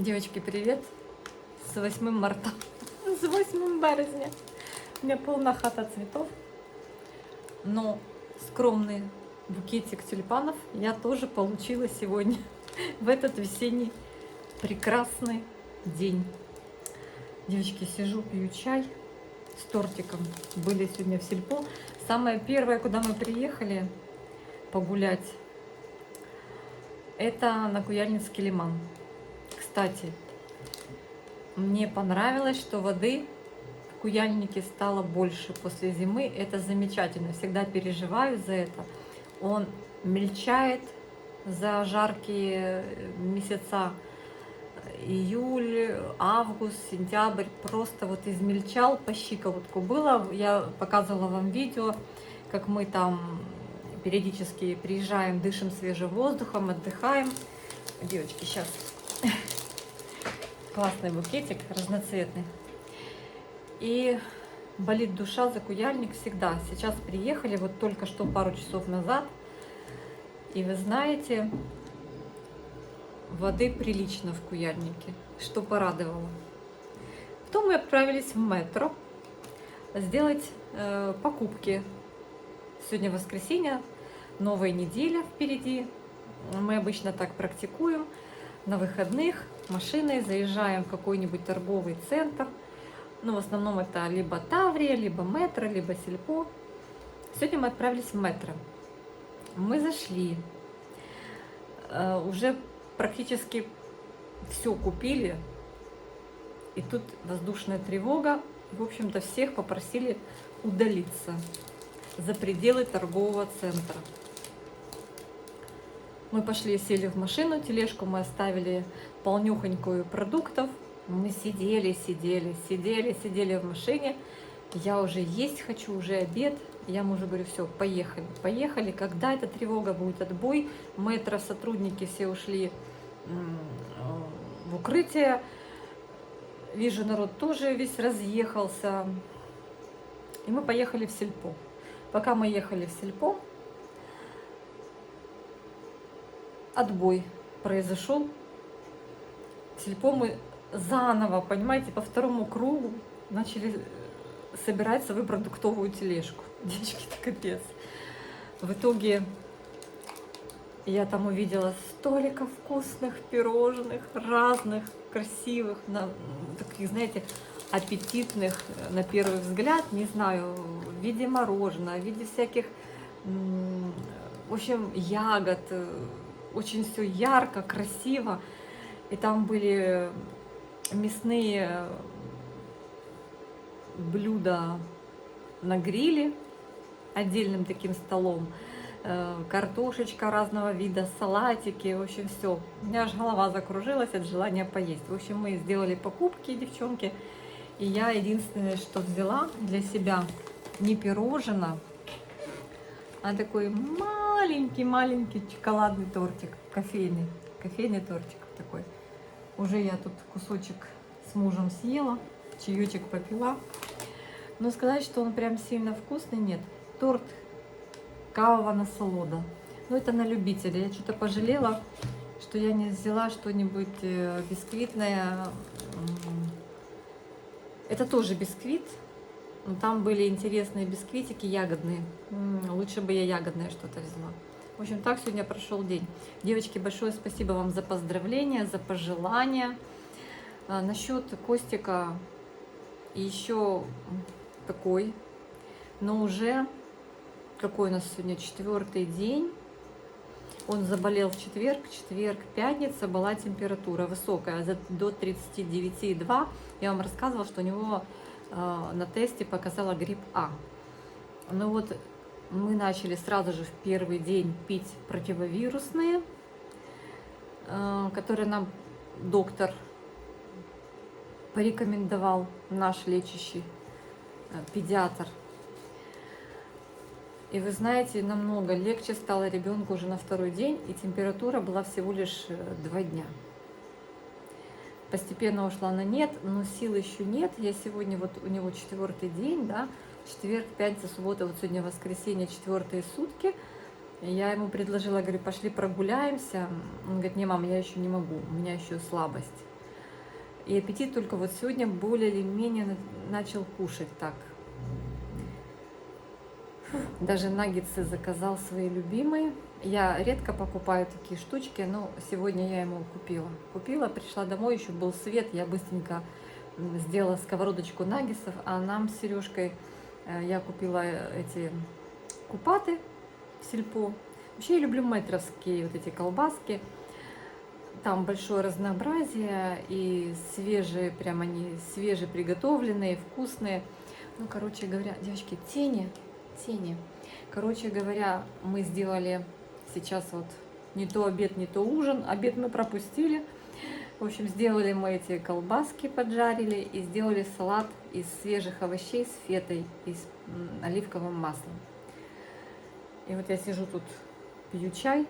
Девочки, привет! С 8 марта, с 8 березня. У меня полная хата цветов, но скромный букетик тюльпанов я тоже получила сегодня, в этот весенний прекрасный день. Девочки, сижу, пью чай с тортиком. Были сегодня в сельпо. Самое первое, куда мы приехали погулять, это на Куяльницкий лиман. Кстати, мне понравилось, что воды в Куяльнике стало больше после зимы. Это замечательно. Всегда переживаю за это. Он мельчает за жаркие месяца. Июль, август, сентябрь. Просто вот измельчал по щиколотку. Было, я показывала вам видео, как мы там периодически приезжаем, дышим свежим воздухом, отдыхаем. Девочки, сейчас... Классный букетик, разноцветный. И болит душа за Куяльник всегда. Сейчас приехали, вот только что пару часов назад. И вы знаете, воды прилично в Куяльнике, что порадовало. Потом мы отправились в метро сделать покупки. Сегодня воскресенье, новая неделя впереди. Мы обычно так практикуем. На выходных машиной заезжаем в какой-нибудь торговый центр. Ну, в основном это либо Таврия, либо метро, либо сельпо. Сегодня мы отправились в метро. Мы зашли. Уже практически все купили. И тут воздушная тревога. В общем-то, всех попросили удалиться за пределы торгового центра. Мы пошли, сели в машину, тележку мы оставили полнюхонькую продуктов. Мы сидели в машине. Я уже есть хочу, уже обед. Я мужу говорю, все, поехали. Когда эта тревога будет, отбой. Метро, сотрудники все ушли в укрытие. Вижу, народ тоже весь разъехался. И мы поехали в сельпо. Пока мы ехали в сельпо, отбой произошел. В сельпо мы заново, понимаете, по второму кругу начали собирать свою продуктовую тележку. Девочки, это капец. В итоге я там увидела столько вкусных пирожных, разных, красивых, таких, знаете, аппетитных на первый взгляд, не знаю, в виде мороженого, в виде всяких, в общем, ягод. Очень все ярко, красиво. И там были мясные блюда на гриле, отдельным таким столом. Картошечка разного вида, салатики, в общем, все. У меня аж голова закружилась от желания поесть. В общем, мы сделали покупки, девчонки. И я единственное, что взяла для себя, не пирожное, а такой маленький шоколадный тортик, кофейный тортик такой. Уже я тут кусочек с мужем съела, чаечек попила. Но сказать, что он прям сильно вкусный, нет. Торт кавова насолода. Ну, это на любителя. Я что-то пожалела, что я не взяла что-нибудь бисквитное. Это тоже бисквит. Но там были интересные бисквитики ягодные. Лучше бы я ягодное что-то взяла. В общем, так сегодня прошел день. Девочки, большое спасибо вам за поздравления, за пожелания. Насчет Костика еще такой. Но уже, какой у нас сегодня, 4-й день. Он заболел в четверг, пятница была температура высокая, до 39,2. Я вам рассказывала, что у него на тесте показала грипп А. Ну вот мы начали сразу же в первый день пить противовирусные, которые нам доктор порекомендовал, наш лечащий педиатр. И вы знаете, намного легче стало ребенку уже на 2-й день, и температура была всего лишь 2 дня. Постепенно ушла на нет, но сил еще нет. Я сегодня, вот у него 4-й день, да, четверг, пятница, суббота, вот сегодня воскресенье, 4-е сутки. Я ему предложила, говорю, пошли прогуляемся. Он говорит, не, мам, я еще не могу, у меня еще слабость. И аппетит только вот сегодня более или менее начал кушать так. Даже наггетсы заказал свои любимые. Я редко покупаю такие штучки, но сегодня я ему купила. Купила, пришла домой, еще был свет, я быстренько сделала сковородочку наггетсов, а нам с Сережкой я купила эти купаты в сельпо. Вообще я люблю метровские вот эти колбаски. Там большое разнообразие и свежие, прям они свежие, приготовленные, вкусные. Ну, короче говоря, девочки, тени. Короче говоря, мы сделали сейчас вот не то обед, не то ужин. Обед мы пропустили. В общем, сделали мы эти колбаски, поджарили и сделали салат из свежих овощей с фетой и с оливковым маслом. И вот я сижу тут, пью чай.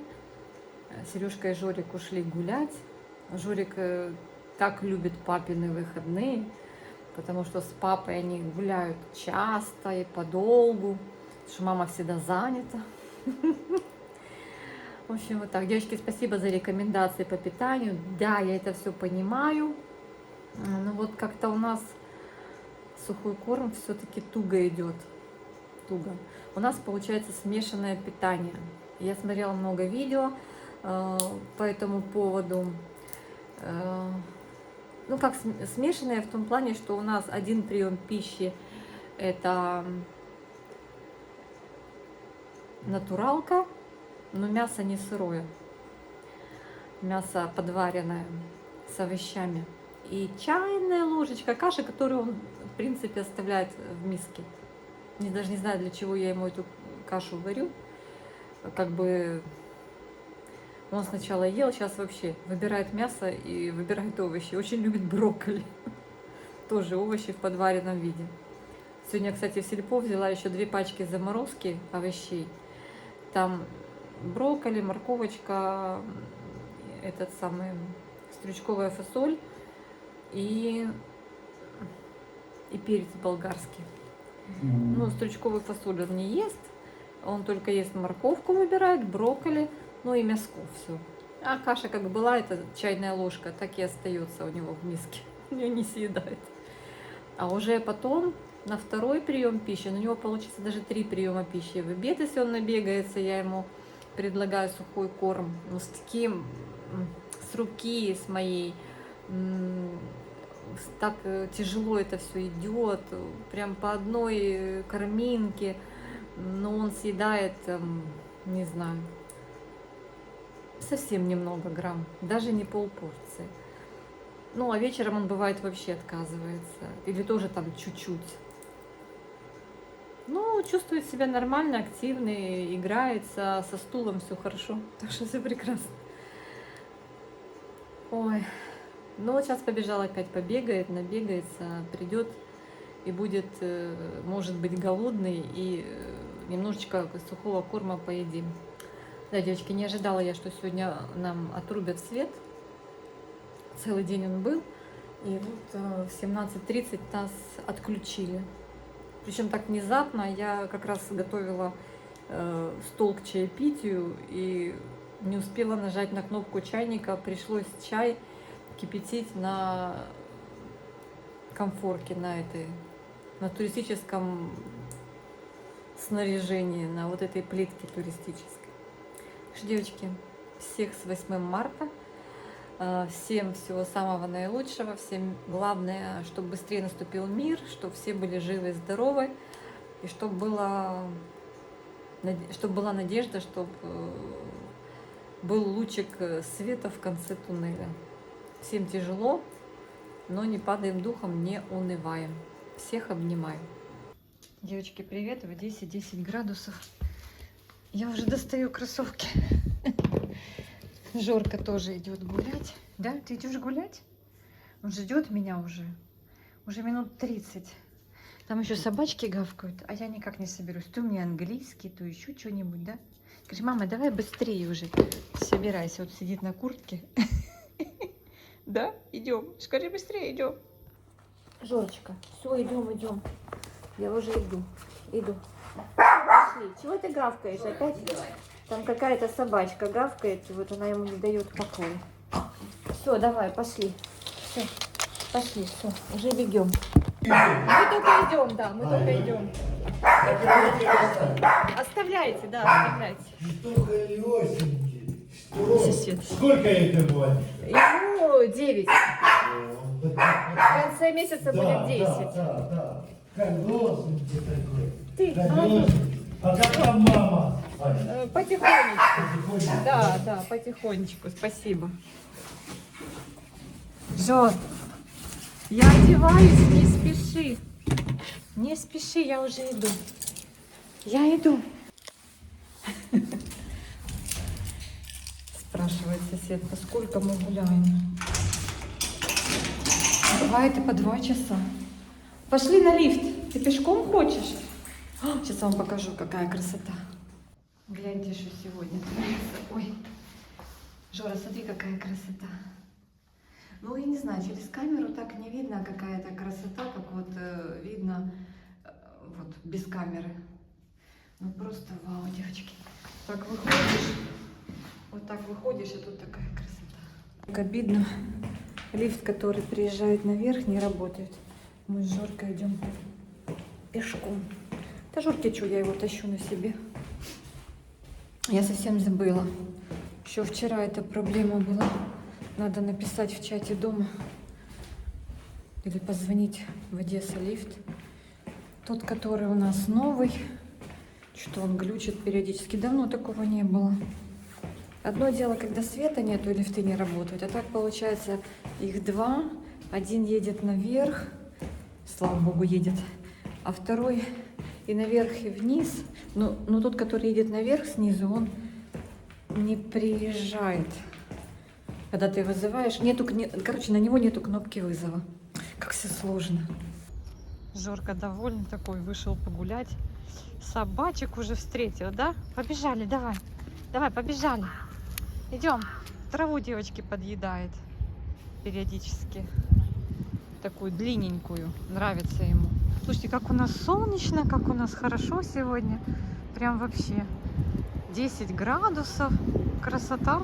Сережка и Жорик ушли гулять. Жорик так любит папины выходные, потому что с папой они гуляют часто и подолгу, потому что мама всегда занята. В общем, вот так. Девочки, спасибо за рекомендации по питанию. Да, я это все понимаю. Но вот как-то у нас сухой корм все-таки туго идет. Туго. У нас получается смешанное питание. Я смотрела много видео по этому поводу. Ну, как смешанное в том плане, что у нас один прием пищи – это натуралка, но мясо не сырое. Мясо подваренное с овощами. И чайная ложечка каши, которую он, в принципе, оставляет в миске. Я даже не знаю, для чего я ему эту кашу варю. Как бы он сначала ел, сейчас вообще выбирает мясо и выбирает овощи. Очень любит брокколи. Тоже овощи в подваренном виде. Сегодня, кстати, в сельпо взяла еще 2 пачки заморозки овощей. Там брокколи, морковочка, этот самый стручковая фасоль и перец болгарский. Ну, стручковую фасоль он не ест. Он только ест морковку, выбирает, брокколи, ну и мяско, все. А каша как была, это чайная ложка, так и остается у него в миске. Он ее не съедает. А уже потом на второй прием пищи, у него получится даже 3 приема пищи. В обед, если он набегается, я ему предлагаю сухой корм. Ну, с таким, с руки, с моей, так тяжело это все идет, прям по одной корминке. Но он съедает, не знаю, совсем немного грамм, даже не полпорции. Ну, а вечером он бывает вообще отказывается. Или тоже там чуть-чуть. Ну, чувствует себя нормально, активный, играется, со стулом все хорошо. Так что все прекрасно. Ой, ну вот сейчас побежал опять, побегает, набегается, придет и будет, может быть, голодный, и немножечко сухого корма поедим. Да, девочки, не ожидала я, что сегодня нам отрубят свет. Целый день он был, и вот в 17:30 нас отключили. Причем так внезапно. Я как раз готовила стол к чаепитию и не успела нажать на кнопку чайника. Пришлось чай кипятить на комфорке, на туристическом снаряжении, на вот этой плитке туристической. Так что, девочки, всех с 8 марта. Всем всего самого наилучшего. Всем главное, чтобы быстрее наступил мир, чтобы все были живы и здоровы, и чтобы была надежда, чтобы был лучик света в конце туннеля. Всем тяжело, но не падаем духом, не унываем. Всех обнимаю. Девочки, привет! В Одессе 10 градусов. Я уже достаю кроссовки. Жорка тоже идет гулять. Да, ты идешь гулять? Он ждет меня уже. Уже минут 30. Там еще собачки гавкают, а я никак не соберусь. То мне английский, то еще что-нибудь, да? Скажи, мама, давай быстрее уже. Собирайся. Вот сидит на куртке. Да, идем. Скажи быстрее, идем. Жорочка, все, идем. Я уже иду. Пошли. Чего ты гавкаешь опять? Там какая-то собачка гавкает, вот она ему не дает покоя. Все, давай, пошли. Все, Пошли, все, уже бегем. Мы только идем, да, мы только идем. Оставляйте, да, оставляйте. Только лёсенький. Что? Сосед. Сколько этому? Ему 9. В конце месяца будет 10. Да. Колёсенький такой. Ты, Колёсенький. А как там мама? Ань? Потихонечку. Потихоньку. Да, потихонечку, спасибо. Жор, я одеваюсь, не спеши. Не спеши, я уже иду. Я иду. Спрашивает соседка, сколько мы гуляем. Бывает и по 2 часа. Пошли на лифт. Ты пешком хочешь? Сейчас вам покажу, какая красота. Гляньте, что сегодня творится. Ой, Жора, смотри, какая красота. Ну, я не знаю, через камеру так не видно какая-то красота, как вот видно вот без камеры. Ну, просто вау, девочки. Так выходишь, вот так выходишь, и тут такая красота. Так обидно. Лифт, который приезжает наверх, не работает. Мы с Жоркой идем пешком. Да, Жорке, что, я его тащу на себе. Я совсем забыла. Еще вчера эта проблема была. Надо написать в чате дома или позвонить в Одесса лифт. Тот, который у нас новый, что он глючит периодически. Давно такого не было. Одно дело, когда света нету и лифты не работают. А так получается их 2. Один едет наверх, слава богу, едет. А второй и наверх, и вниз. Но тот, который едет наверх снизу, он не приезжает. Когда ты вызываешь, короче, на него нету кнопки вызова. Как все сложно. Жорка довольный такой, вышел погулять. Собачек уже встретил, да? Побежали, давай. Давай, побежали. Идем. Траву девочки подъедает периодически. Такую длинненькую. Нравится ему. Слушайте, как у нас солнечно, как у нас хорошо сегодня. Прям вообще 10 градусов. Красота.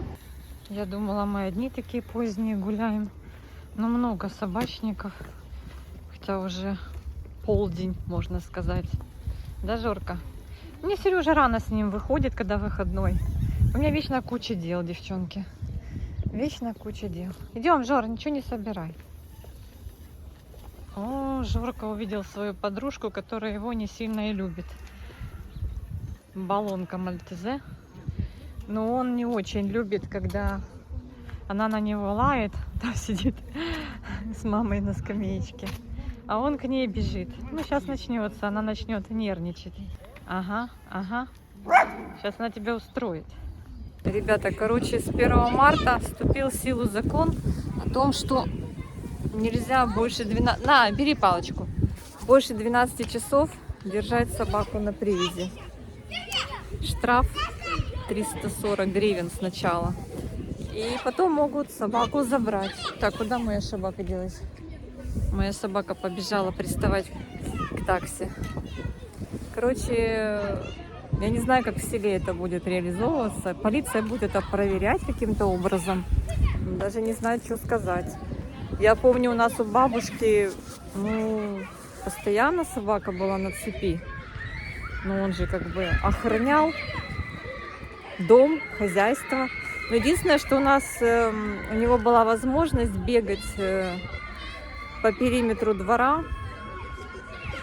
Я думала, мы одни такие поздние гуляем. Но много собачников. Хотя уже полдень, можно сказать. Да, Жорка? Мне Сережа рано с ним выходит, когда выходной. У меня вечно куча дел, девчонки. Вечно куча дел. Идем, Жор, ничего не собирай. О, Жорка увидел свою подружку, которая его не сильно и любит. Баллонка Мальтезе. Но он не очень любит, когда она на него лает. Там сидит с мамой на скамеечке. А он к ней бежит. Ну, сейчас начнется. Она начнет нервничать. Ага. Сейчас она тебя устроит. Ребята, короче, с 1 марта вступил в силу закон о том, что нельзя больше 12... На, бери палочку. Больше 12 часов держать собаку на привязи. Штраф 340 гривен сначала. И потом могут собаку забрать. Так, куда моя собака делась? Моя собака побежала приставать к такси. Короче, я не знаю, как в селе это будет реализовываться. Полиция будет это проверять каким-то образом. Даже не знаю, что сказать. Я помню, у нас у бабушки, постоянно собака была на цепи. Но он же как бы охранял дом, хозяйство. Но единственное, что у нас у него была возможность бегать по периметру двора.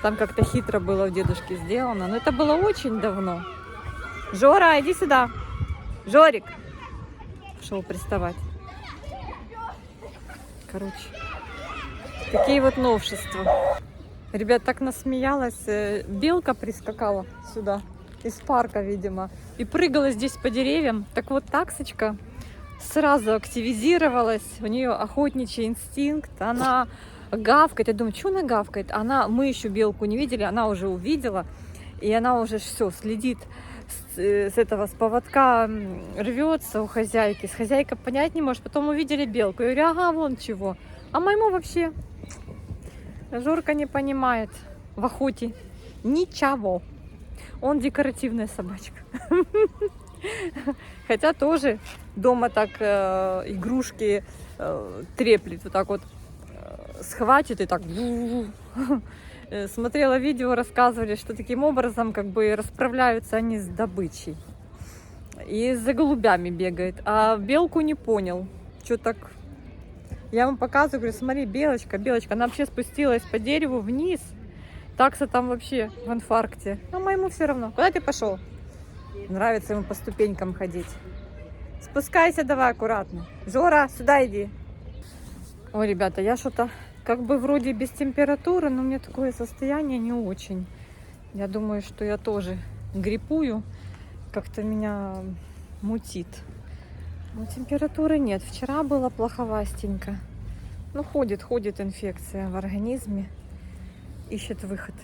Там как-то хитро было у дедушки сделано. Но это было очень давно. Жора, иди сюда. Жорик. Пошел приставать. Короче, такие вот новшества. Ребят, так насмеялась. Белка прискакала сюда. Из парка, видимо. И прыгала здесь по деревьям. Так вот, таксочка сразу активизировалась. У нее охотничий инстинкт. Она гавкает. Я думаю, что она гавкает? Мы еще белку не видели, она уже увидела. И она уже все следит с поводка, рвется у хозяйки. С хозяйкой понять не может. Потом увидели белку. Я говорю, ага, вон чего. А моему вообще Жорка не понимает в охоте ничего. Он декоративная собачка. Хотя тоже дома так игрушки треплет. Вот так вот схватит и так. Смотрела видео, рассказывали, что таким образом как бы расправляются они с добычей. И за голубями бегает. А белку не понял. Что так? Я вам показываю, говорю, смотри, белочка, белочка. Она вообще спустилась по дереву вниз. Такса там вообще в инфаркте. Но моему все равно. Куда ты пошел? Нравится ему по ступенькам ходить. Спускайся давай аккуратно. Жора, сюда иди. Ой, ребята, я что-то как бы вроде без температуры, но у меня такое состояние не очень. Я думаю, что я тоже гриппую. Как-то меня мутит. Но температуры нет. Вчера было плоховастенько. Ну, ходит инфекция в организме. Ищет выход.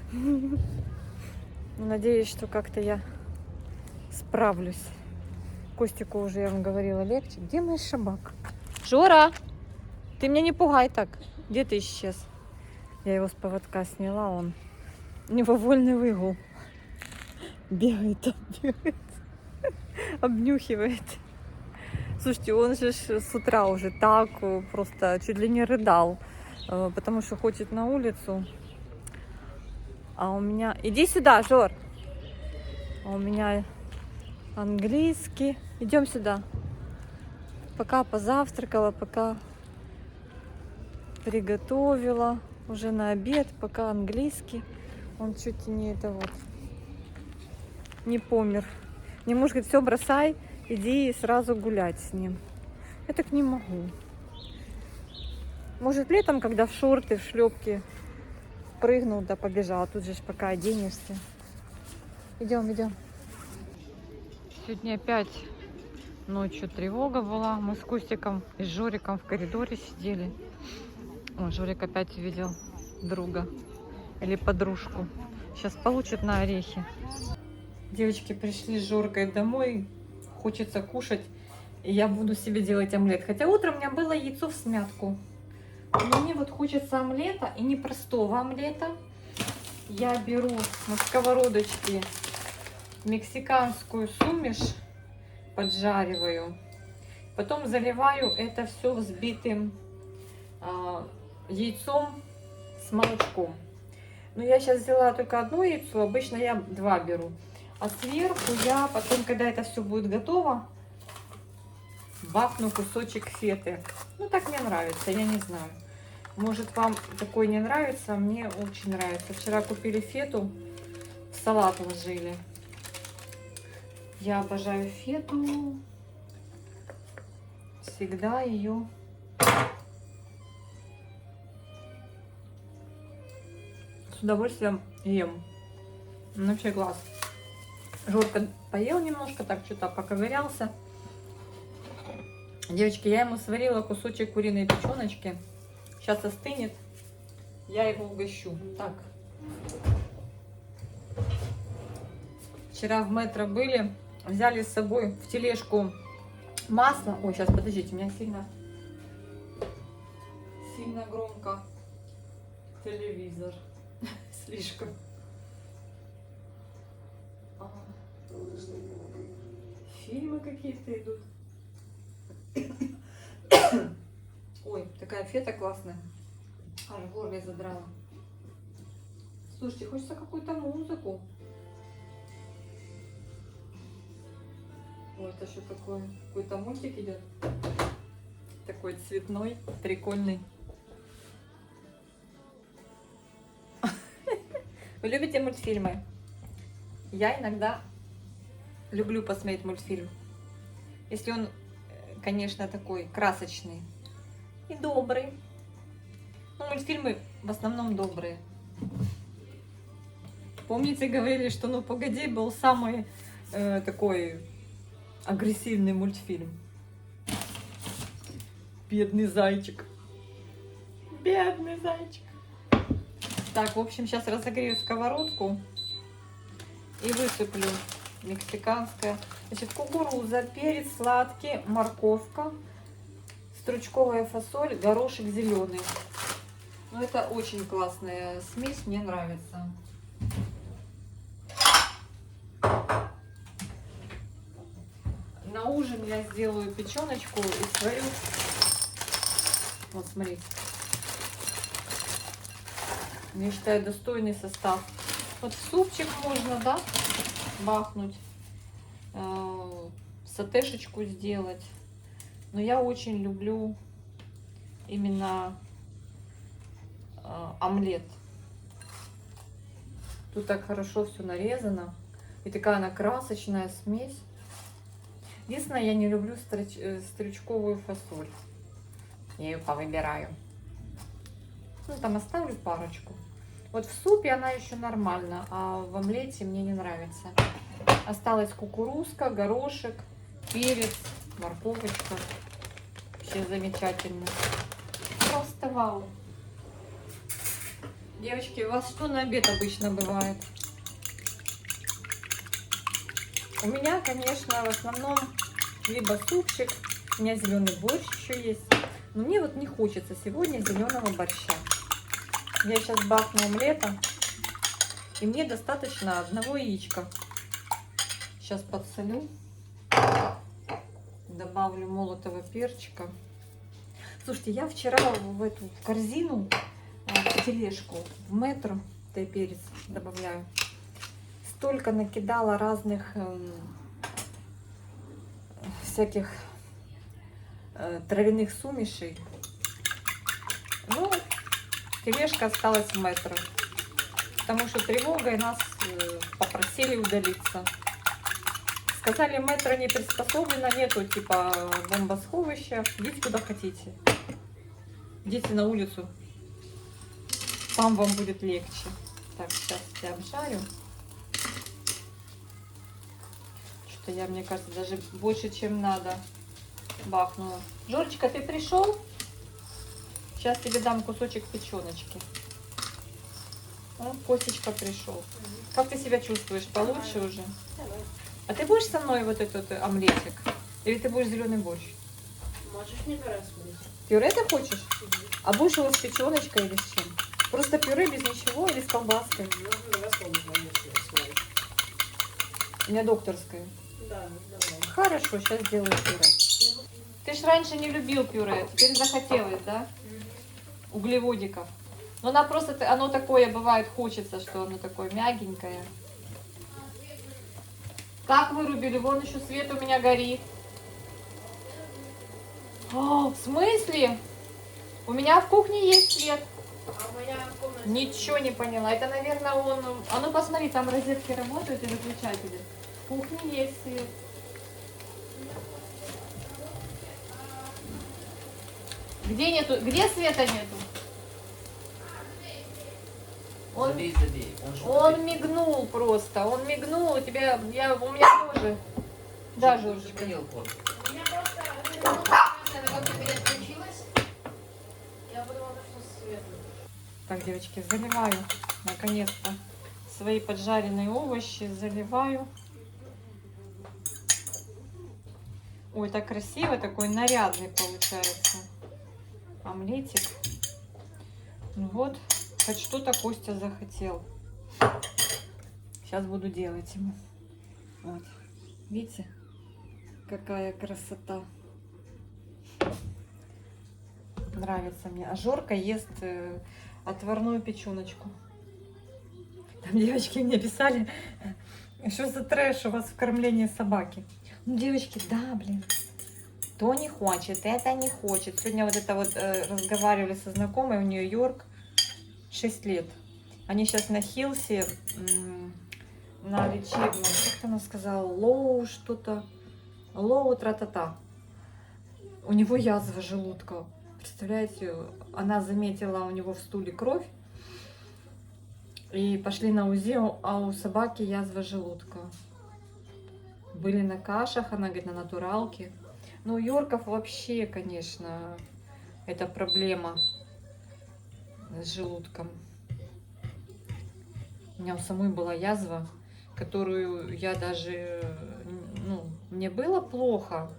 Надеюсь, что как-то я справлюсь. Костику уже, я вам говорила, легче. Где мой шабак? Жора, ты меня не пугай так. Где ты исчез? Я его с поводка сняла, он у него вольный выгул. Бегает, обнюхивает. Слушайте, он же с утра уже так просто чуть ли не рыдал, потому что хочет на улицу. А у меня... Иди сюда, Жор. А у меня английский. Идем сюда. Пока позавтракала, пока приготовила. Уже на обед, пока английский. Он чуть не это вот... Не помер. Мне муж говорит, все, бросай, иди сразу гулять с ним. Я так не могу. Может, летом, когда в шорты, в шлепки прыгнул, да побежал. Тут же ж пока оденешься. Идем, идем. Сегодня опять ночью тревога была. Мы с Костиком и с Жориком в коридоре сидели. О, Жорик опять увидел друга или подружку. Сейчас получит на орехи. Девочки пришли с Жоркой домой. Хочется кушать. И я буду себе делать омлет. Хотя утром у меня было яйцо в смятку. Но мне вот хочется омлета. И не простого омлета. Я беру на сковородочке мексиканскую сумеш. Поджариваю. Потом заливаю это все взбитым яйцом с молочком. Но я сейчас взяла только одно яйцо. Обычно я 2 беру. А сверху я потом, когда это все будет готово, бахну кусочек феты. Ну, так мне нравится, я не знаю. Может, вам такой не нравится, мне очень нравится. Вчера купили фету, в салат ложили. Я обожаю фету. Всегда ее с удовольствием ем. Вообще класс. Жорка поел немножко, так что-то поковырялся. Девочки, я ему сварила кусочек куриной печеночки. Сейчас остынет. Я его угощу. Так. Вчера в метро были. Взяли с собой в тележку масло. Ой, сейчас, подождите, у меня сильно громко телевизор. Слишком. Фильмы какие-то идут. Ой, такая фета классная. Аж в горле задрала. Слушайте, хочется какую-то музыку. Ой, это что такое? Какой-то мультик идет. Такой цветной, прикольный. Вы любите мультфильмы? Я иногда люблю посмотреть мультфильм. Если он, конечно, такой красочный и добрый. Но мультфильмы в основном добрые. Помните, говорили, что «Ну, погоди» был самый такой агрессивный мультфильм. Бедный зайчик. Бедный зайчик. Так, в общем, сейчас разогрею сковородку и высыплю мексиканское. Значит, кукуруза, перец сладкий, морковка, стручковая фасоль, горошек зеленый. Ну, это очень классная смесь, мне нравится. На ужин я сделаю печеночку и сварю. Вот, смотрите. Я считаю, достойный состав. Вот в супчик можно, да, бахнуть, сатешечку сделать. Но я очень люблю именно омлет. Тут так хорошо все нарезано. И такая она красочная смесь. Единственное, я не люблю стручковую фасоль. Я ее повыбираю. Ну, там оставлю парочку. Вот в супе она еще нормально, а в омлете мне не нравится. Осталась кукурузка, горошек, перец, морковочка. Вообще замечательно. Просто вау. Девочки, у вас что на обед обычно бывает? У меня, конечно, в основном либо супчик, у меня зеленый борщ еще есть. Но мне вот не хочется сегодня зеленого борща. Я сейчас бахну омлета, и мне достаточно одного яичка. Сейчас подсолю, добавлю молотого перчика. Слушайте, я вчера в эту корзину, в тележку, в метро, я перец добавляю, столько накидала разных всяких травяных сумешей. Ну, тележка осталась в метро, потому что тревогой нас попросили удалиться. Сказали, метро не приспособлено, нету типа бомбосховища, идите куда хотите. Идите на улицу, там вам будет легче. Так, сейчас я обжарю. Что-то я, мне кажется, даже больше, чем надо бахнула. Жорочка, ты пришел? Сейчас тебе дам кусочек печеночки. О, Костечка пришел. Как ты себя чувствуешь? Получше уже? А ты будешь со мной вот этот омлетик? Или ты будешь зеленый борщ? Можешь не пюре смотреть. Пюре ты хочешь? А будешь его с печеночкой или с чем? Просто пюре без ничего или с колбаской? Давай смотреть. У меня докторское. Да, давай. Хорошо, сейчас сделаю пюре. Ты ж раньше не любил пюре, теперь захотелось, да? Углеводиков. Но она просто, оно такое бывает, хочется, что оно такое мягенькое. Как вырубили? Вон еще свет у меня горит. О, в смысле? У меня в кухне есть свет. А у меня в комнате... Ничего не поняла. Это, наверное, он... А ну посмотри, там розетки работают и выключатели. В кухне есть свет. Где нету? Где света нету? Он, Забей. он мигнул просто. Он мигнул. У тебя, у меня тоже. Да, Жоржечка. У меня просто... Она как-то переключилась. Я подумала, что свет. Так, девочки, заливаю. Наконец-то свои поджаренные овощи заливаю. Ой, так красиво, такой нарядный получается омлетик. Ну вот, хоть что-то Костя захотел. Сейчас буду делать ему. Вот, видите, какая красота. Нравится мне. А Жорка ест отварную печеночку. Там девочки мне писали, что за трэш у вас в кормлении собаки. Ну, девочки, да, блин. То не хочет, это не хочет. Сегодня вот это вот разговаривали со знакомой, у нее Йорк, 6 лет. Они сейчас на Хилсе, на лечебном, как она сказала, лоу что-то, лоу тра-та-та. У него язва желудка. Представляете, она заметила у него в стуле кровь. И пошли на УЗИ, а у собаки язва желудка. Были на кашах, она говорит, на натуралке. Ну, у Йорков вообще, конечно, это проблема с желудком. У меня у самой была язва, которую я даже, ну, мне было плохо.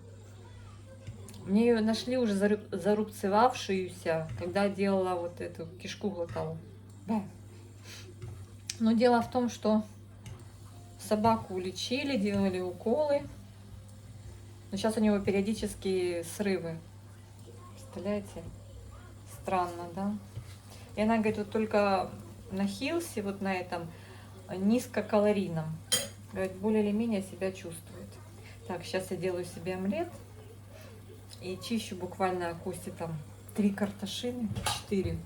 Мне ее нашли уже зарубцевавшуюся, когда делала вот эту кишку глотала. Да. Но дело в том, что собаку лечили, делали уколы. Но сейчас у него периодически срывы. Представляете? Странно, да? И она говорит, вот только на Хилсе, вот на этом низкокалорийном. Говорит, более или менее себя чувствует. Так, сейчас я делаю себе омлет. И чищу буквально Кости там 3 картошины, 4.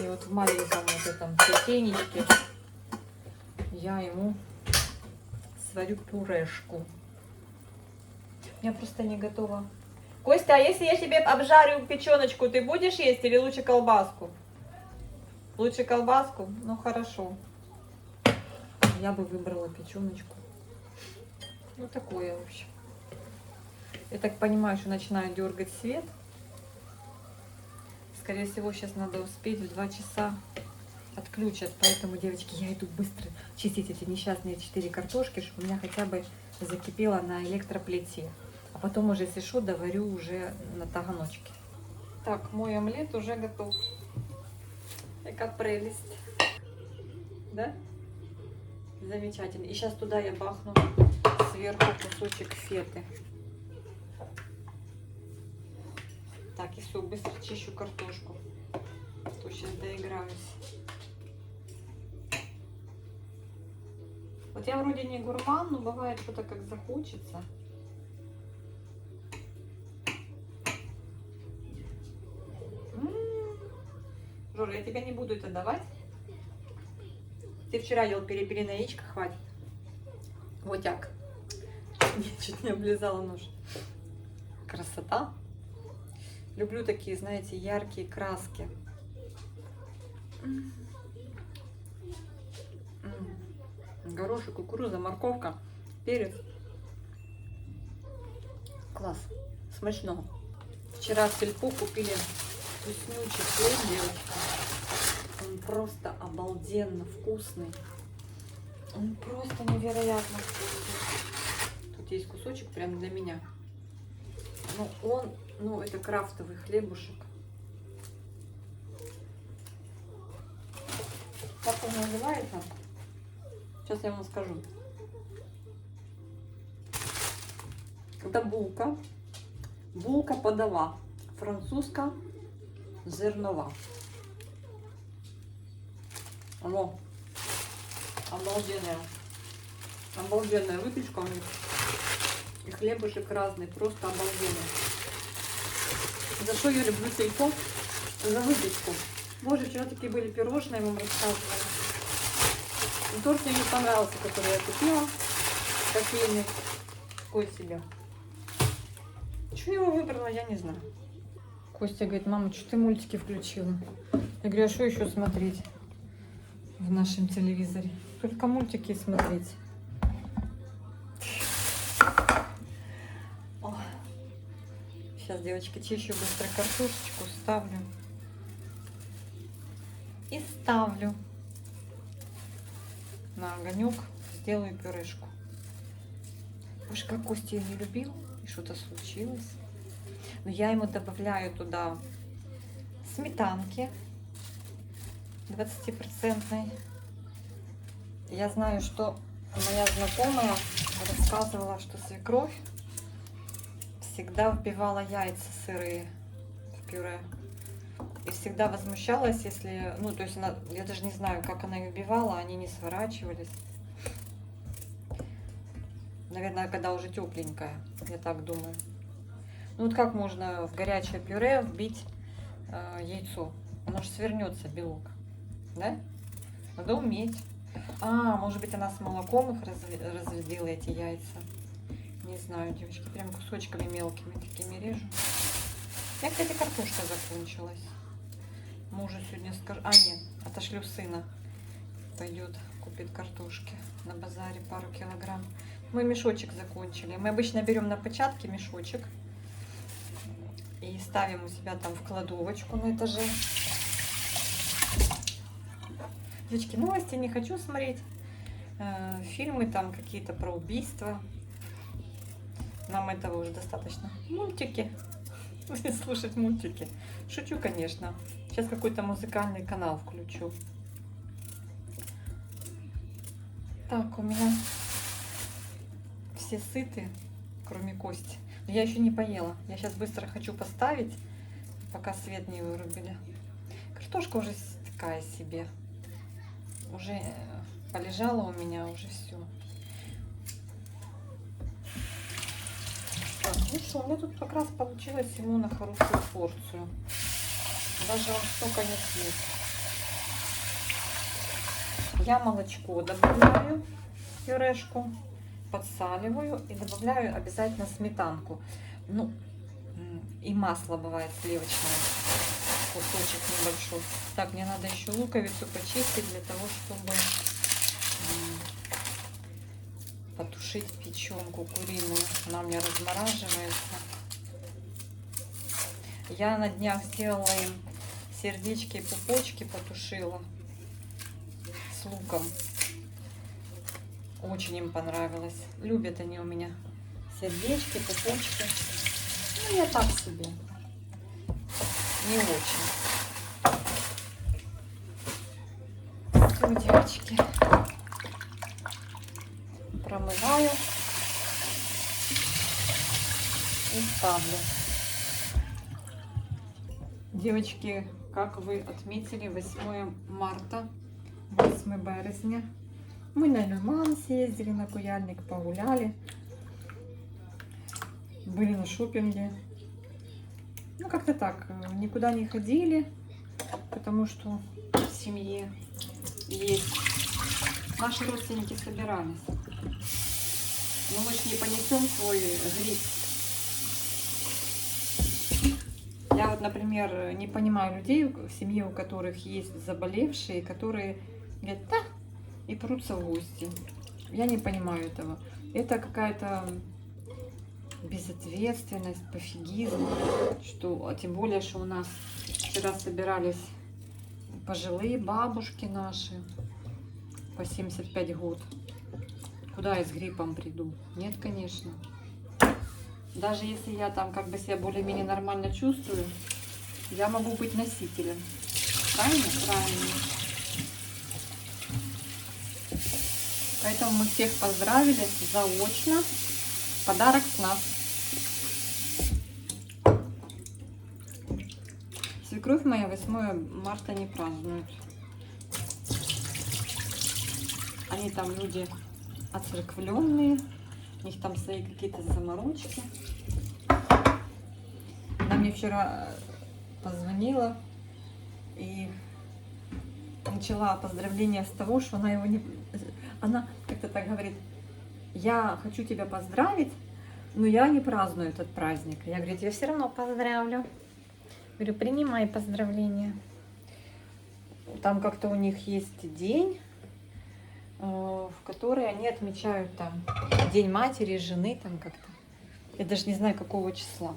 И вот в маленьком вот этом петенечке я ему сварю пюрешку. Я просто не готова. Костя, а если я тебе обжарю печеночку, ты будешь есть или лучше колбаску? Лучше колбаску? Ну хорошо. Я бы выбрала печеночку. Ну такое, в общем. Я так понимаю, что начинаю дергать свет. Скорее всего, сейчас надо успеть в 2 часа отключат. Поэтому, девочки, я иду быстро чистить эти несчастные 4 картошки, чтобы у меня хотя бы закипело на электроплите. А потом уже, если что, доварю уже на таганочке. Так, мой омлет уже готов. Какая прелесть. Да? Замечательно. И сейчас туда я бахну сверху кусочек феты. Так, и все, быстро чищу картошку. То сейчас доиграюсь. Вот я вроде не гурман, но бывает что-то как захочется. Жора, я тебя не буду это давать. Ты вчера ел перепелиное яичко, хватит. Вот так. Я чуть не облизала нож. Красота. Люблю такие, знаете, яркие краски. Горошек, кукуруза, морковка, перец. Класс. Смачно. Вчера в Сельпо купили вкуснючий хлеб, девочка. Он просто обалденно вкусный. Он просто невероятно вкусный. Тут есть кусочек прям для меня. Ну, это крафтовый хлебушек. Как он называется? Сейчас я вам скажу. Это булка. Булка подава. Французская зернова. Оно обалденная. Обалденная выпечка у них. И хлебушек разный. Просто обалденный. За что я люблю Сельпо? За выпечку. Боже, вчера такие были пирожные, я вам рассказывала. И торт мне не понравился, который я купила. Кофейный. Такой себе. Чего я его выбрала, я не знаю. Костя говорит, мама, что ты мультики включила? Я говорю, а что еще смотреть в нашем телевизоре? Только мультики смотреть. О. Сейчас, девочки, чищу быстро картошечку, ставлю. И ставлю на огонек, сделаю пюрешку. Уж как Костя не любил, и что-то случилось. Но я ему добавляю туда сметанки 20%. Я знаю, что моя знакомая рассказывала, что свекровь всегда вбивала яйца сырые в пюре. И всегда возмущалась, если, ну, то есть она, я даже не знаю, как она их вбивала, они не сворачивались. Наверное, когда уже тепленькая, я так думаю. Ну вот как можно в горячее пюре вбить яйцо? Оно же свернется, белок, да? Надо уметь. А, может быть, она с молоком их разведила, эти яйца. Не знаю, девочки, прям кусочками мелкими такими режу. Я, кстати, картошка закончилась. Мужу сегодня скажу... А, нет, отошлю сына. Пойдет, купит картошки на базаре пару килограмм. Мы мешочек закончили. Мы обычно берем на початке мешочек и ставим у себя там в кладовочку на этаже. Девочки, новости не хочу смотреть. Фильмы там какие-то про убийства. Нам этого уже достаточно. Мультики. Слушать мультики. Шучу, конечно. Сейчас какой-то музыкальный канал включу. Так, у меня все сыты, кроме Кости. Но я еще не поела. Я сейчас быстро хочу поставить, пока свет не вырубили. Картошка уже такая себе. Уже полежала у меня, уже все. Так, ну что, у меня тут как раз получилось ему на хорошую порцию. Даже он столько не съест. Я молочко добавляю, пюрешку, подсаливаю и добавляю обязательно сметанку. Ну, и масло бывает сливочное, кусочек небольшой. Так, мне надо еще луковицу почистить для того, чтобы потушить печенку куриную. Она у меня размораживается. Я на днях сделала им сердечки и пупочки, потушила с луком. Очень им понравилось. Любят они у меня сердечки, пупочки. Ну, я так себе. Не очень. Все, девочки. Промываю и ставлю. Девочки, как вы отметили, 8 марта, 8 березня. Мы на Лиман съездили, на Куяльник погуляли. Были на шопинге. Ну, как-то так, никуда не ходили, потому что в семье есть. Наши родственники собирались. Но мы ж не понесем свой грипп. Я вот, например, не понимаю людей в семье, у которых есть заболевшие, которые говорят, да, и прутся в гости. Я не понимаю этого. Это какая-то безответственность, пофигизм, что, а тем более, что у нас вчера собирались пожилые бабушки наши по 75 год. Куда я с гриппом приду? Нет, конечно. Даже если я там как бы себя более-менее нормально чувствую, я могу быть носителем. Правильно? Правильно. Поэтому мы всех поздравили заочно. Подарок с нас. Свекровь моя 8 марта не празднует. Они там люди оцерквленные. У них там свои какие-то заморочки. Она мне вчера позвонила и начала поздравление с того, что она его не... Она как-то так говорит, я хочу тебя поздравить, но я не праздную этот праздник. Я говорю, я все равно поздравлю. Говорю, принимай поздравления. Там как-то у них есть день, в который они отмечают там День матери, жены, там как-то. Я даже не знаю, какого числа.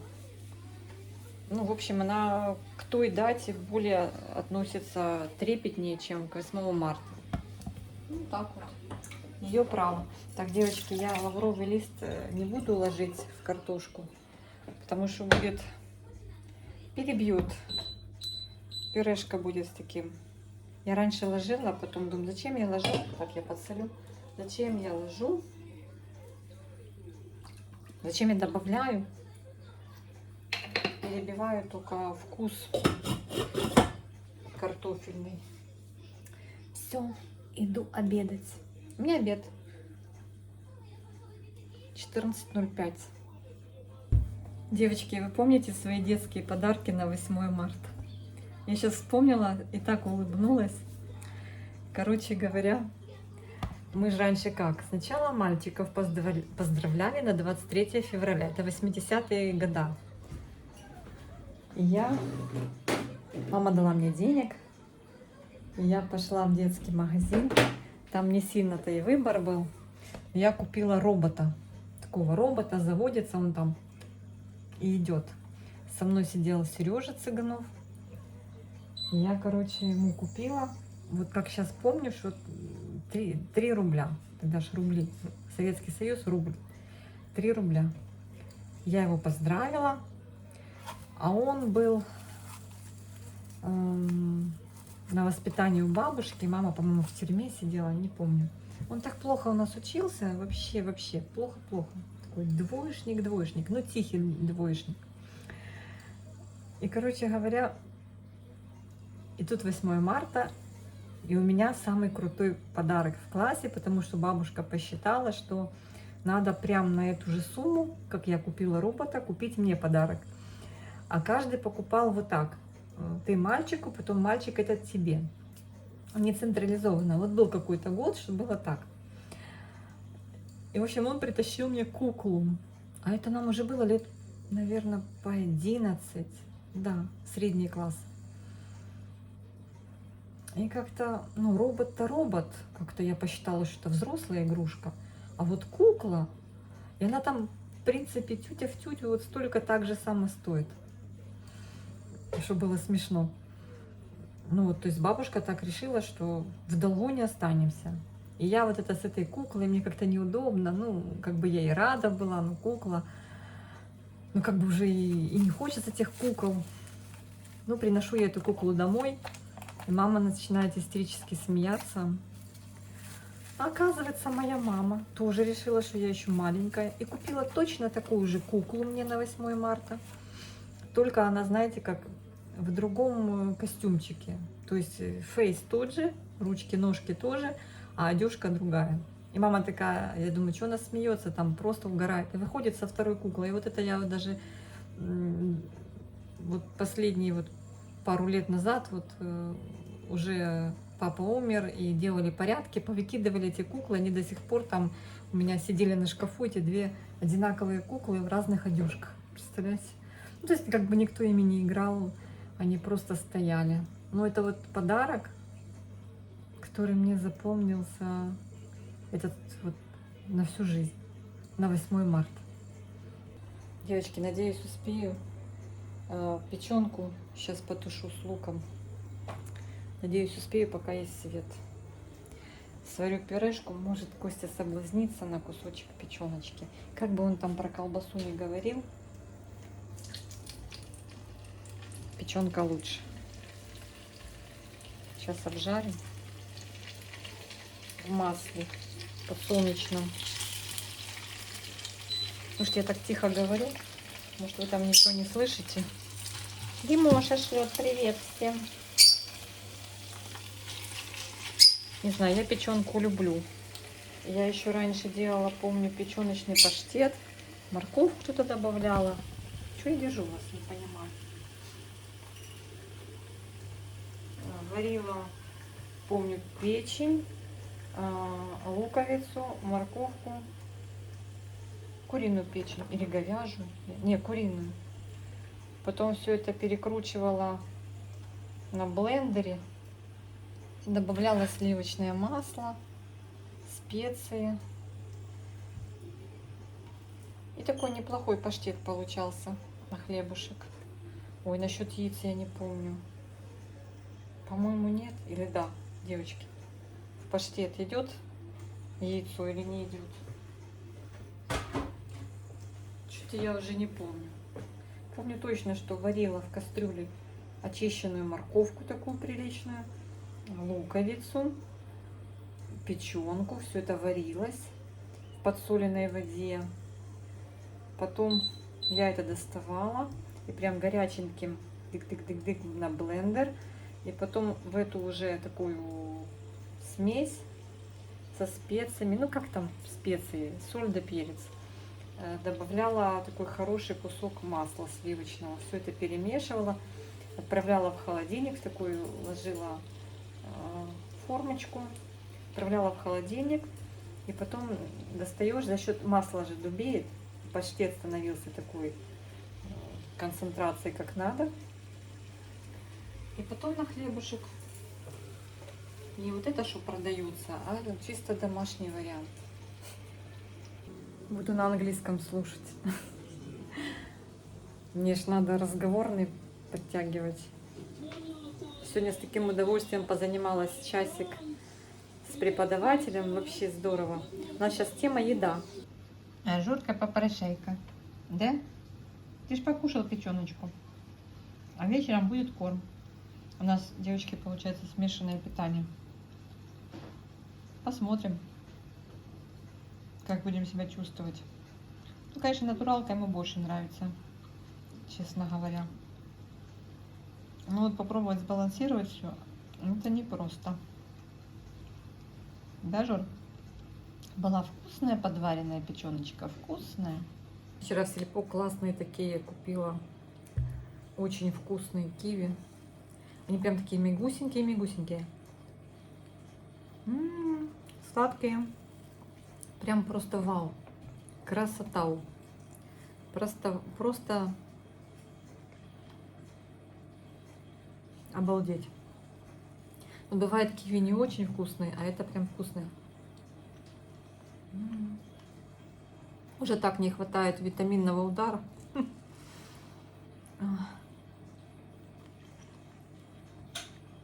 Ну, в общем, она к той дате более относится трепетнее, чем к 8 марта. Ну, так вот. Ее право. Так, девочки, я лавровый лист не буду ложить в картошку, потому что будет... перебьет. Пюрешка будет с таким. Я раньше ложила, а потом думаю, зачем я ложу? Так, я подсолю. Зачем я ложу? Зачем я добавляю? Перебиваю только вкус картофельный. Все, иду обедать. У меня обед. 14:05. Девочки, вы помните свои детские подарки на 8 марта? Я сейчас вспомнила и так улыбнулась. Короче говоря, мы же раньше как? Сначала мальчиков поздравляли на 23 февраля. Это 80-е годы. И мама дала мне денег. И я пошла в детский магазин. Там не сильно-то и выбор был. Я купила робота. Такого робота, заводится он там и идет. Со мной сидел Сережа Цыганов. И я, короче, ему купила. Вот как сейчас помню, что 3 рубля. Тогда же рубли. Советский Союз, рубль. 3 рубля. Я его поздравила. А он был на воспитании у бабушки. Мама, по-моему, в тюрьме сидела, не помню. Он так плохо у нас учился. Вообще, плохо. Такой двоечник. Ну, тихий двоечник. И, короче говоря, И тут 8 марта, и у меня самый крутой подарок в классе, потому что бабушка посчитала, что надо прям на эту же сумму, как я купила робота, купить мне подарок. А каждый покупал вот так. Ты мальчику, потом мальчик этот тебе. Не централизованно. Вот был какой-то год, что было так. И, в общем, он притащил мне куклу. А это нам уже было лет, наверное, по 11. Да, средний класс. И как-то, ну, робот-то робот. Как-то я посчитала, что это взрослая игрушка. А вот кукла, и она там, в принципе, тютя в тютю вот столько так же само стоит. Что было смешно. Ну, вот, то есть бабушка так решила, что в долгу не останемся. И я вот это с этой куклой, мне как-то неудобно. Ну, как бы я и рада была, но кукла. Ну, как бы уже и не хочется этих кукол. Ну, приношу я эту куклу домой. И мама начинает истерически смеяться. А оказывается, моя мама тоже решила, что я еще маленькая. И купила точно такую же куклу мне на 8 марта. Только она, знаете, как в другом костюмчике. То есть фейс тот же, ручки, ножки тоже, а одежка другая. И мама такая, я думаю, что она смеется, там просто угорает. И выходит со второй куклой. И вот это я вот даже вот последние вот пару лет назад вот уже папа умер, и делали порядки, повыкидывали эти куклы, они до сих пор там у меня сидели на шкафу, эти две одинаковые куклы в разных одежках. Представляете? Ну, то есть как бы никто ими не играл, они просто стояли. Но это вот подарок, который мне запомнился этот вот на всю жизнь, на 8 марта. Девочки, надеюсь, успею. Печенку сейчас потушу с луком. Надеюсь, успею, пока есть свет. Сварю пюрешку, может Костя соблазнится на кусочек печеночки. Как бы он там про колбасу не говорил, печенка лучше. Сейчас обжарим в масле подсолнечном. Может, я так тихо говорю? Может, вы там ничего не слышите? Димоша шлет привет всем. Не знаю, я печенку люблю. Я еще раньше делала, помню, печеночный паштет. Морковку что-то добавляла. Что я держу вас, не понимаю. Варила, помню, печень, луковицу, морковку, куриную печень или говяжью. Не, куриную. Потом все это перекручивала на блендере. Добавляла сливочное масло, специи. И такой неплохой паштет получался на хлебушек. Ой, насчет яиц я не помню. По-моему, нет. Или да, девочки. В паштет идет яйцо или не идет? Что-то я уже не помню. Помню точно, что варила в кастрюле очищенную морковку такую приличную, луковицу, печенку. Все это варилось в подсоленной воде. Потом я это доставала и прям горяченьким дык-дык-дык-дык на блендер. И потом в эту уже такую смесь со специями, ну как там специи, соль да перец, добавляла такой хороший кусок масла сливочного. Все это перемешивала, отправляла в холодильник, в такую ложила формочку, отправляла в холодильник, и потом достаешь, за счет масла же дубеет, паштет становился такой концентрацией как надо. И потом на хлебушек. Не вот это, что продается, а чисто домашний вариант. Буду на английском слушать. Мне ж надо разговорный подтягивать. Сегодня с таким удовольствием позанималась часик с преподавателем. Вообще здорово. У нас сейчас тема еда. Журка попрошайка. Да? Ты ж покушал печеночку. А вечером будет корм. У нас, девочки, получается смешанное питание. Посмотрим, как будем себя чувствовать. Ну, конечно, натуралка ему больше нравится, честно говоря. Ну вот попробовать сбалансировать все, это непросто. Да, Жор? Была вкусная подваренная печеночка, вкусная. Вчера в Сельпо классные такие купила, очень вкусные киви. Они прям такие мягусенькие. Сладкие. Прям просто вау. Красота. Просто обалдеть. Но бывает киви не очень вкусные, а это прям вкусные. Уже так не хватает витаминного удара.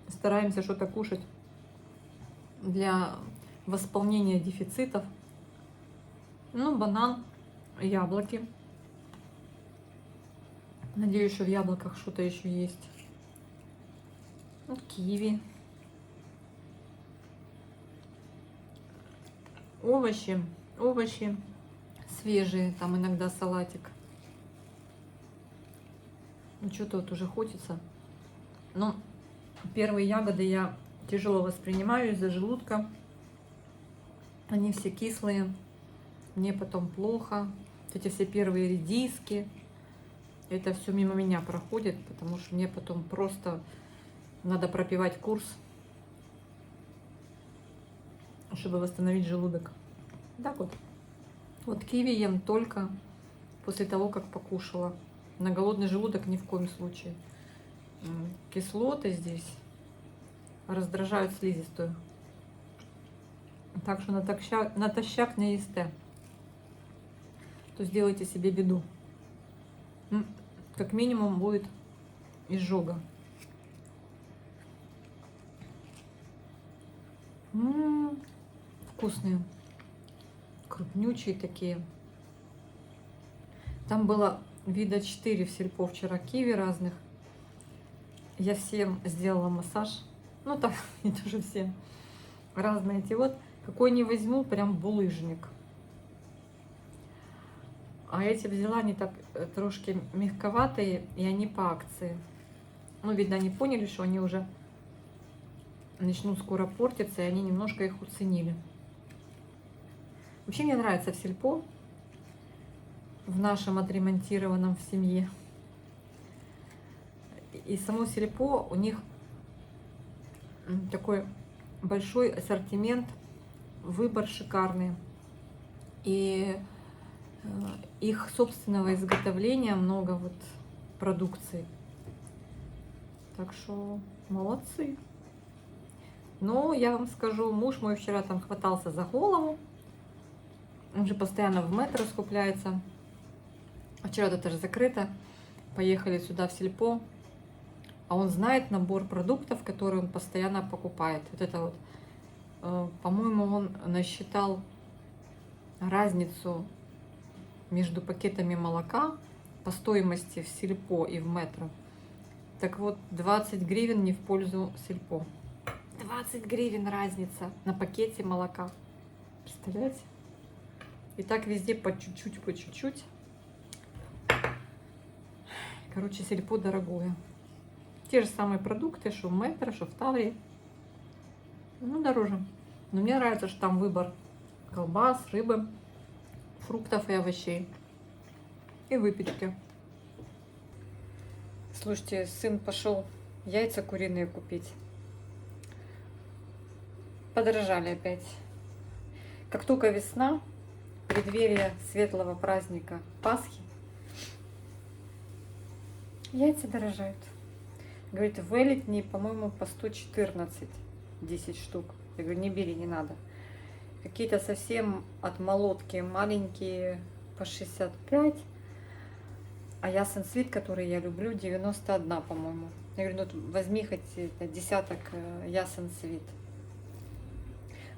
Стараемся что-то кушать для восполнения дефицитов. Ну, банан, яблоки. Надеюсь, что в яблоках что-то еще есть. Ну, киви. Овощи свежие, там иногда салатик. Ну, что-то вот уже хочется. Но первые ягоды я тяжело воспринимаю из-за желудка. Они все кислые. Мне потом плохо. Эти все первые редиски. Это все мимо меня проходит, потому что мне потом просто надо пропивать курс, чтобы восстановить желудок. Так вот. Вот киви ем только после того, как покушала. На голодный желудок ни в коем случае. Кислоты здесь раздражают слизистую. Так что натощак не есте. То сделайте себе беду. Как минимум будет изжога. Вкусные. Крупнючие такие. Там было вида 4 в Сельпо вчера киви разных. Я всем сделала массаж. Ну так, не тоже всем. Разные эти вот. Какой не возьму, прям булыжник. А эти взяла, они так трошки мягковатые, и они по акции. Ну, видно, они поняли, что они уже начнут скоро портиться, и они немножко их уценили. Вообще мне нравится в Сельпо, в нашем отремонтированном в семье. И само Сельпо, у них такой большой ассортимент, выбор шикарный. И их собственного изготовления много вот продукции. Так что молодцы. Но я вам скажу, муж мой вчера там хватался за голову. Он же постоянно в метро скупляется. А вчера это же закрыто. Поехали сюда в Сельпо. А он знает набор продуктов, которые он постоянно покупает. Вот это вот. По-моему, он насчитал разницу между пакетами молока по стоимости в Сельпо и в метро. Так вот, 20 гривен не в пользу Сельпо. 20 гривен разница на пакете молока. Представляете? И так везде по чуть-чуть, по чуть-чуть. Короче, Сельпо дорогое. Те же самые продукты, что в метро, что в Таврии. Ну, дороже. Но мне нравится, что там выбор колбас, рыбы, фруктов и овощей. И выпечки. Слушайте, сын пошел яйца куриные купить. Подорожали опять. Как только весна, преддверие светлого праздника Пасхи, яйца дорожают. Говорит, в элитней, по-моему, по 114 10 штук. Я говорю, не бери, не надо. Какие-то совсем от молотки маленькие по 65. А ясен свит, который я люблю, 91, по-моему. Я говорю, ну возьми хоть десяток ясен свит.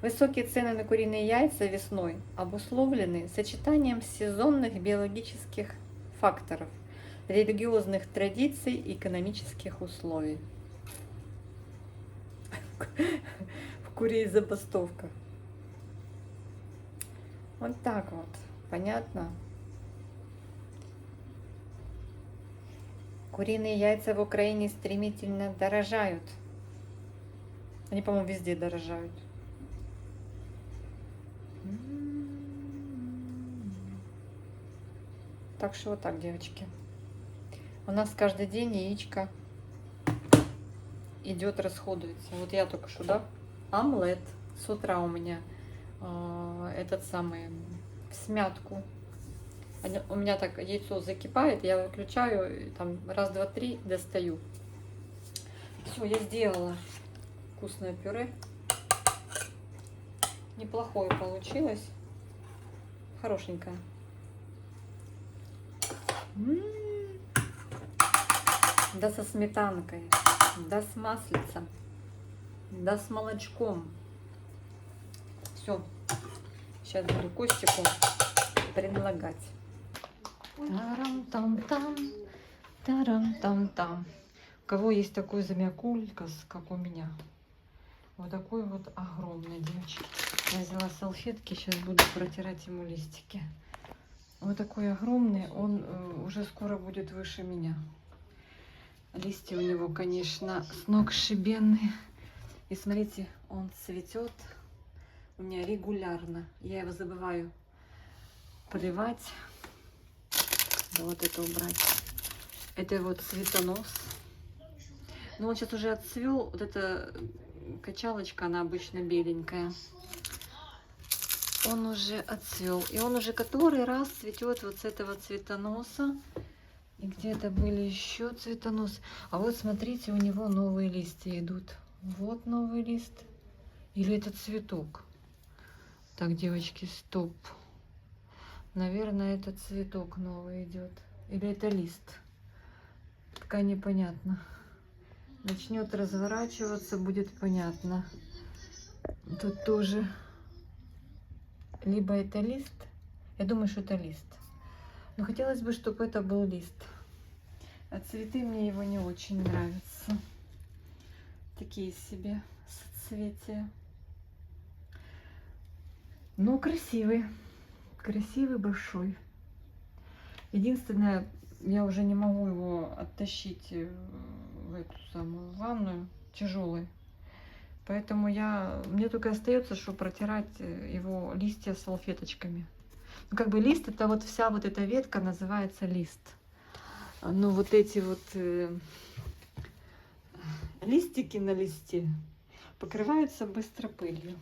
Высокие цены на куриные яйца весной обусловлены сочетанием сезонных биологических факторов, религиозных традиций и экономических условий. В курей забастовка. Вот так вот. Понятно? Куриные яйца в Украине стремительно дорожают. Они, по-моему, везде дорожают. Так что вот так, девочки. У нас каждый день яичко идет, расходуется. Вот я только что, да, омлет. С утра у меня этот самый в смятку. У меня так яйцо закипает, я выключаю, и там раз, два, три достаю. Все, я сделала вкусное пюре. Неплохое получилось. Хорошенькое. Да со сметанкой, да с маслицем, да с молочком. Все. Сейчас буду Костику предлагать. Тарам-там-там, тарам-там-там. У кого есть такой замякулькас, как у меня? Вот такой вот огромный, девочки. Я взяла салфетки, сейчас буду протирать ему листики. Вот такой огромный, он уже скоро будет выше меня. Листья у него, конечно, сногсшибенные. И смотрите, он цветет у меня регулярно. Я его забываю поливать. Да, вот это убрать. Это вот цветонос. Но он сейчас уже отцвел. Вот эта качалочка, она обычно беленькая. Он уже отцвел. И он уже который раз цветет вот с этого цветоноса. И где-то были еще цветоносы. А вот смотрите, у него новые листья идут. Вот новый лист. Или это цветок? Так, девочки, стоп. Наверное, это цветок новый идет. Или это лист. Пока непонятно. Начнет разворачиваться, будет понятно. Тут тоже. Либо это лист. Я думаю, что это лист. Но хотелось бы, чтобы это был лист. А цветы мне его не очень нравятся. Такие себе соцветия. Но красивый. Красивый, большой. Единственное, я уже не могу его оттащить в эту самую ванную. Тяжелый. Поэтому мне только остается, что протирать его листья салфеточками. Ну, как бы лист, это вот вся вот эта ветка называется лист. Но вот эти вот листики на листе покрываются быстро пылью.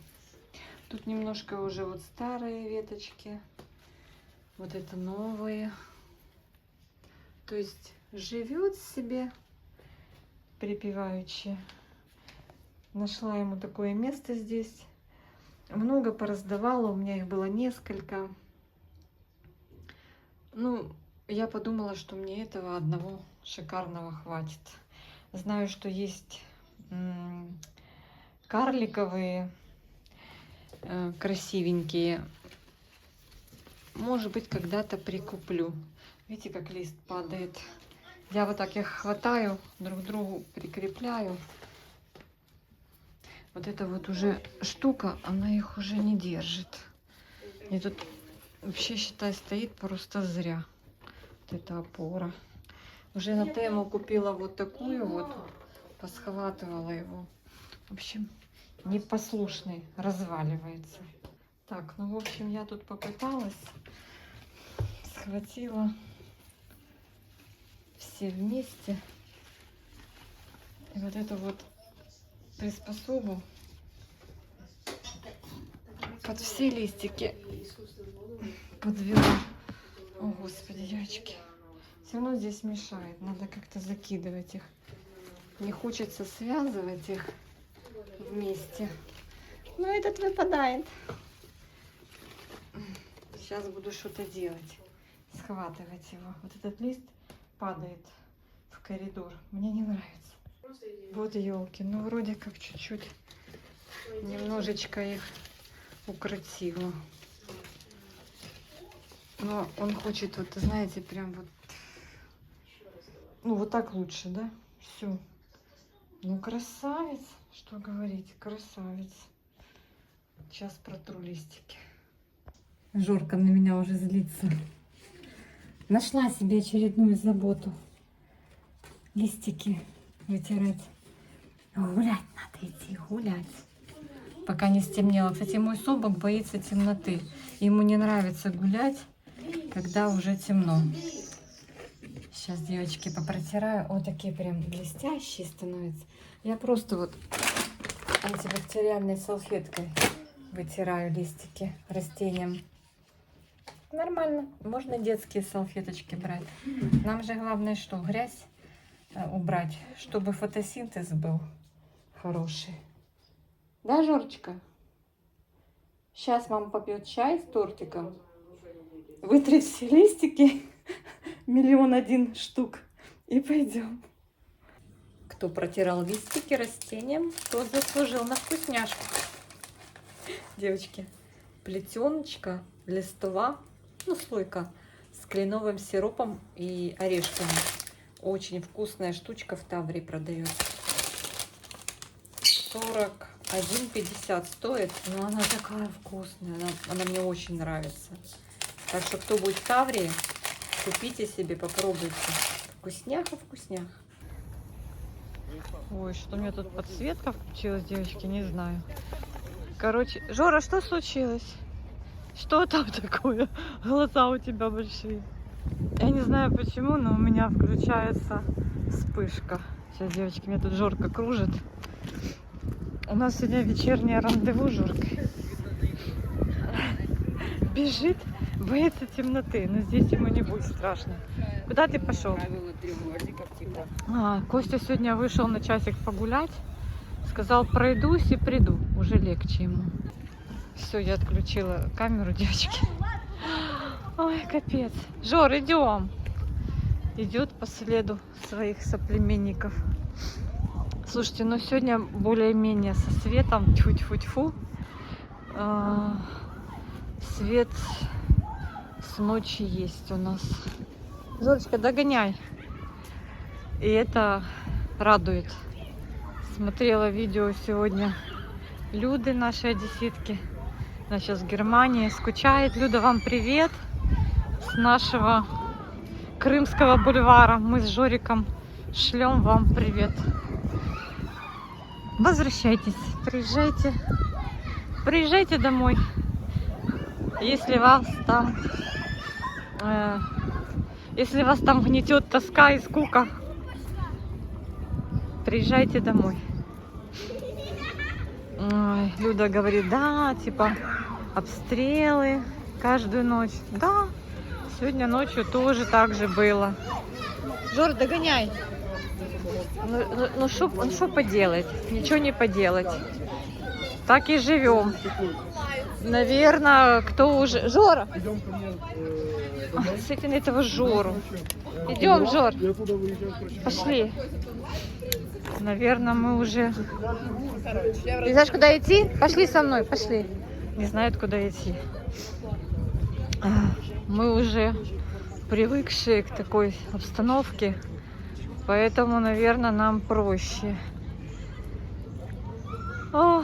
Тут немножко уже вот старые веточки. Вот это новые. То есть живет себе припеваючи. Нашла ему такое место здесь. Много пораздавала, у меня их было несколько. Ну, я подумала, что мне этого одного шикарного хватит. Знаю, что есть карликовые, красивенькие. Может быть, когда-то прикуплю. Видите, как лист падает. Я вот так их хватаю, друг к другу прикрепляю. Вот эта вот уже штука, она их уже не держит. И тут вообще, считай, стоит просто зря. Вот эта опора. Уже на Тему купила вот такую вот. Посхватывала его. В общем, непослушный, разваливается. Так, ну в общем, я тут попыталась. Схватила все вместе. И вот эту вот приспособу под все листики подвела. О, Господи, девочки. Все равно здесь мешает. Надо как-то закидывать их. Не хочется связывать их вместе. Но этот выпадает. Сейчас буду что-то делать. Схватывать его. Вот этот лист падает в коридор. Мне не нравится. Вот елки. Ну, вроде как чуть-чуть немножечко их укротила. Но он хочет, вот, знаете, прям вот... Ну, вот так лучше, да? Все. Ну, красавец. Что говорить? Красавец. Сейчас протру листики. Жорка на меня уже злится. Нашла себе очередную заботу. листики вытирать. Гулять надо идти, гулять. Пока не стемнело. Кстати, мой собак боится темноты. Ему не нравится гулять, когда уже темно. Сейчас, девочки, попротираю. Вот такие прям блестящие становятся. Я просто вот антибактериальной салфеткой вытираю листики растениям. Нормально. Можно детские салфеточки брать. Нам же главное что? Грязь убрать, чтобы фотосинтез был хороший. Да, Жорочка? Сейчас мама попьет чай с тортиком. Вытрет все листики. 1,000,001 штук. И пойдем. Кто протирал листики растениям, тот заслужил на вкусняшку. Девочки, плетеночка, листва, ну слойка с кленовым сиропом и орешками. Очень вкусная штучка в Таврии продается. 41,50 стоит, но она такая вкусная, она мне очень нравится. Так что кто будет в Таврии, купите себе, попробуйте. Вкусняха. Ой, что у меня тут подсветка включилась, девочки, не знаю. Короче, Жора, что случилось? Что там такое? Глаза у тебя большие. Я не знаю почему, но у меня включается вспышка. Сейчас, девочки, меня тут Жорка кружит. У нас сегодня вечернее рандеву, Жорка. Бежит, боится темноты, но здесь ему не будет страшно. Куда ты пошел? Костя сегодня вышел на часик погулять. Сказал, пройдусь и приду. Уже легче ему. Все, я отключила камеру, девочки. Ой, капец. Жор, идем. Идет по следу своих соплеменников. Слушайте, ну сегодня более-менее со светом. Тьфу-тьфу-тьфу. Свет с ночи есть у нас. Зорочка, догоняй. И это радует. Смотрела видео сегодня Люды, нашей одесситки. Она сейчас в Германии, скучает. Люда, вам привет с нашего Крымского бульвара. Мы с Жориком шлем вам привет. Возвращайтесь, приезжайте. Приезжайте домой. Если вас там гнетет тоска и скука, приезжайте домой. Ой, Люда говорит, да, типа обстрелы каждую ночь. Да, сегодня ночью тоже так же было. Жор, догоняй. Ну что поделать? Ничего не поделать. Так и живем. Наверное, кто уже... Жора! С этим этого Жору. Идем, Жор. Пошли. Наверное, мы уже... Ты знаешь, куда идти? Пошли со мной, пошли. Не знают, куда идти. Мы уже привыкшие к такой обстановке, поэтому, наверное, нам проще. О,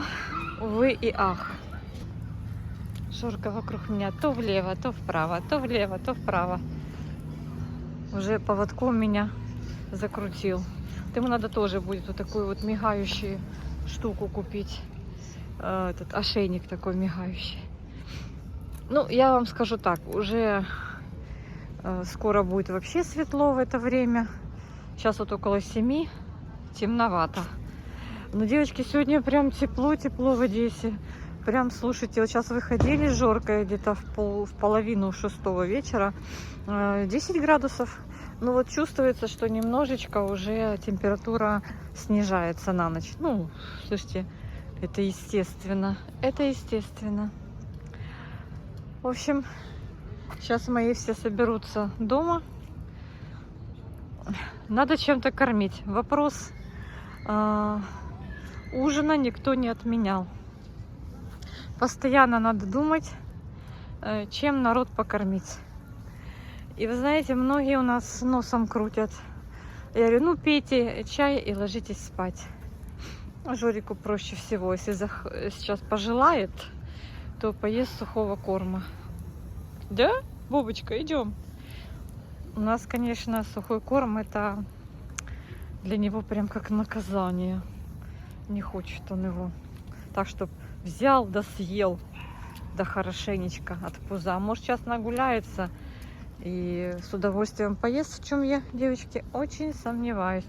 увы и ах. Жорка вокруг меня то влево, то вправо, то влево, то вправо. Уже поводком меня закрутил. Ему надо тоже будет вот такую вот мигающую штуку купить. Этот ошейник такой мигающий. Ну, я вам скажу так, уже скоро будет вообще светло в это время. Сейчас вот около 7, темновато. Но, девочки, сегодня прям тепло в Одессе. Прям, слушайте, вот сейчас выходили с Жоркой где-то в половину 6 вечера. 10 градусов. Ну вот чувствуется, что немножечко уже температура снижается на ночь. Ну, слушайте, это естественно. Это естественно. В общем, сейчас мои все соберутся дома. Надо чем-то кормить. Вопрос ужина никто не отменял. Постоянно надо думать, чем народ покормить. И вы знаете, многие у нас носом крутят. Я говорю, ну пейте чай и ложитесь спать. Жорику проще всего, если сейчас пожелает, то поест сухого корма. Да, Бобочка, идем. У нас, конечно, сухой корм это для него прям как наказание. Не хочет он его. Так, чтоб взял да съел, да хорошенечко от пуза. Может, сейчас нагуляется и с удовольствием поест, в чем я, девочки, очень сомневаюсь.